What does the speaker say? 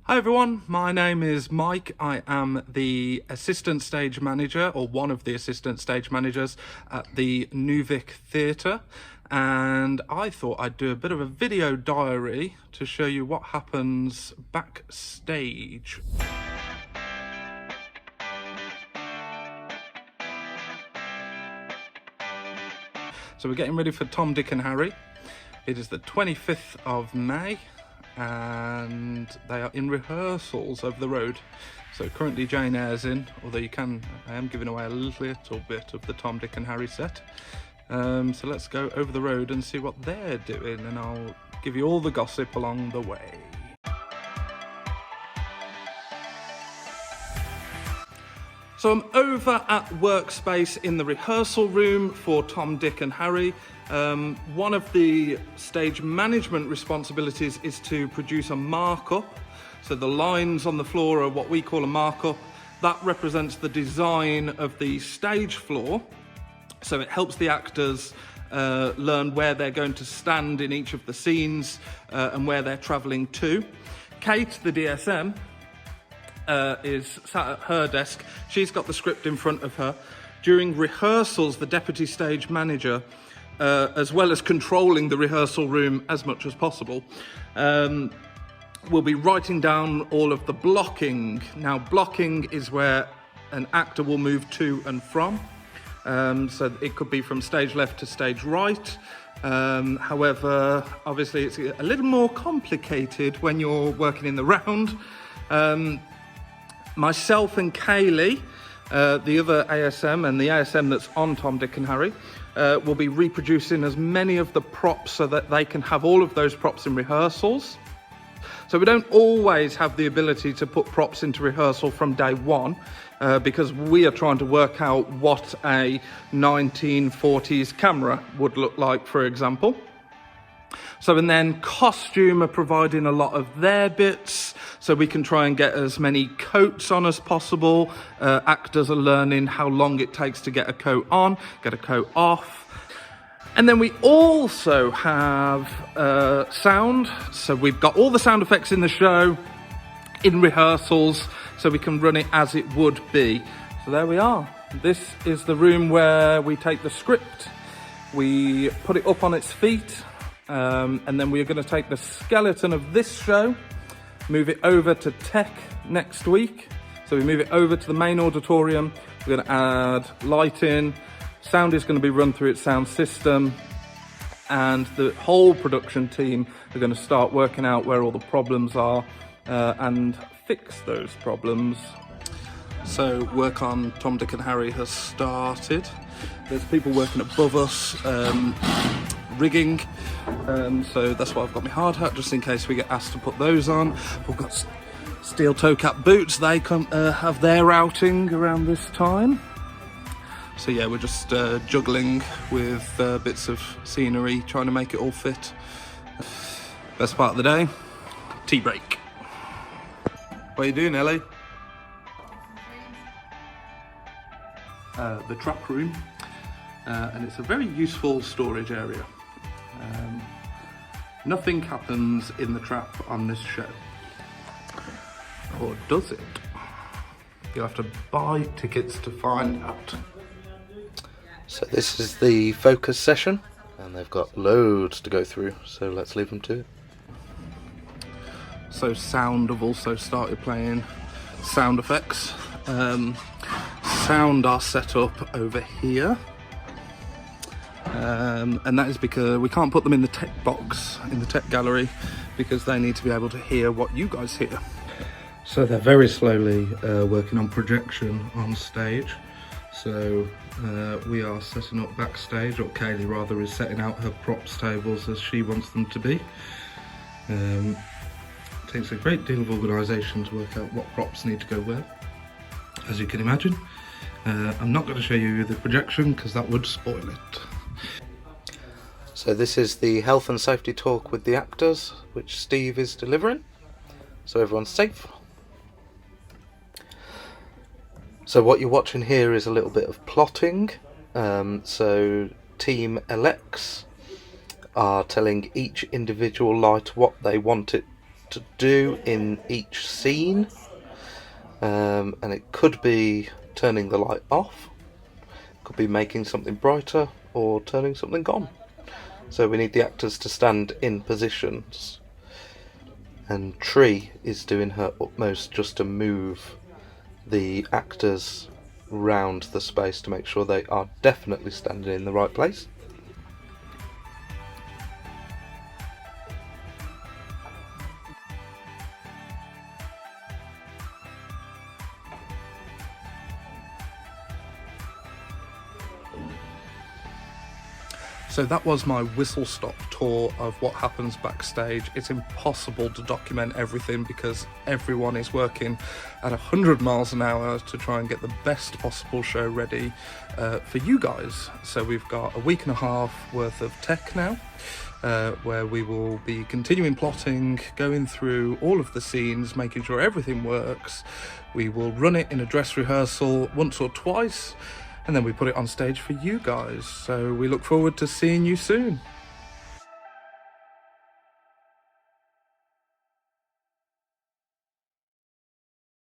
Hi everyone, my name is Mike. I am the assistant stage manager, or one of the assistant stage managers at the New Vic Theatre, and I thought I'd do a bit of a video diary to show you what happens backstage. So we're getting ready for Tom, Dick and Harry. It is the 25th of May. And they are in rehearsals over the road. So currently Jane Eyre's in, although I am giving away a little bit of the Tom, Dick and Harry set. So let's go over the road and see what they're doing, and I'll give you all the gossip along the way. So I'm over at Workspace in the rehearsal room for Tom, Dick and Harry. One of the stage management responsibilities is to produce a markup. So the lines on the floor are what we call a markup. That represents the design of the stage floor. So it helps the actors learn where they're going to stand in each of the scenes and where they're travelling to. Kate, the DSM, is sat at her desk. She's got the script in front of her. During rehearsals, the deputy stage manager, as well as controlling the rehearsal room as much as possible, will be writing down all of the blocking. Now, blocking is where an actor will move to and from. So it could be from stage left to stage right. However, obviously it's a little more complicated when you're working in the round. Myself and Kaylee, the other ASM, and the ASM that's on Tom, Dick and Harry, will be reproducing as many of the props so that they can have all of those props in rehearsals. So we don't always have the ability to put props into rehearsal from day one, because we are trying to work out what a 1940s camera would look like, for example. So, and then costume are providing a lot of their bits, so we can try and get as many coats on as possible. Actors are learning how long it takes to get a coat on, get a coat off. And then we also have sound. So we've got all the sound effects in the show, in rehearsals, so we can run it as it would be. So there we are. This is the room where we take the script, we put it up on its feet, and then we're going to take the skeleton of this show, move it over to tech next week. So we move it over to the main auditorium. We're going to add lighting. Sound is going to be run through its sound system, and the whole production team are going to start working out where all the problems are and fix those problems. So work on Tom, Dick and Harry has started. There's people working above us, rigging, so that's why I've got my hard hat, just in case we get asked to put those on. We've got steel toe cap boots. They come have their outing around this time. So yeah, we're just juggling with bits of scenery, trying to make it all fit. Best part of the day, tea break. What are you doing, Ellie? The trap room, and it's a very useful storage area. Nothing happens in the trap on this show. Or does it? You'll have to buy tickets to find out. So this is the focus session, and they've got loads to go through, so let's leave them to it. So sound have also started playing sound effects. Sound are set up over here, and that is because we can't put them in the tech box, in the tech gallery, because they need to be able to hear what you guys hear. So they're very slowly working on projection on stage. So we are setting up backstage, or Kaylee rather is setting out her props tables as she wants them to be. It takes a great deal of organisation to work out what props need to go where, as you can imagine. I'm not going to show you the projection because that would spoil it. So this is the health and safety talk with the actors, which Steve is delivering, so everyone's safe. So what you're watching here is a little bit of plotting. So Team Alex are telling each individual light what they want it to do in each scene, and it could be turning the light off, could be making something brighter, or turning something on. So we need the actors to stand in positions, and Tree is doing her utmost just to move the actors round the space to make sure they are definitely standing in the right place. So that was my whistle-stop tour of what happens backstage. It's impossible to document everything because everyone is working at 100 miles an hour to try and get the best possible show ready for you guys. So we've got a week and a half worth of tech now, where we will be continuing plotting, going through all of the scenes, making sure everything works. We will run it in a dress rehearsal once or twice, and then we put it on stage for you guys. So we look forward to seeing you soon.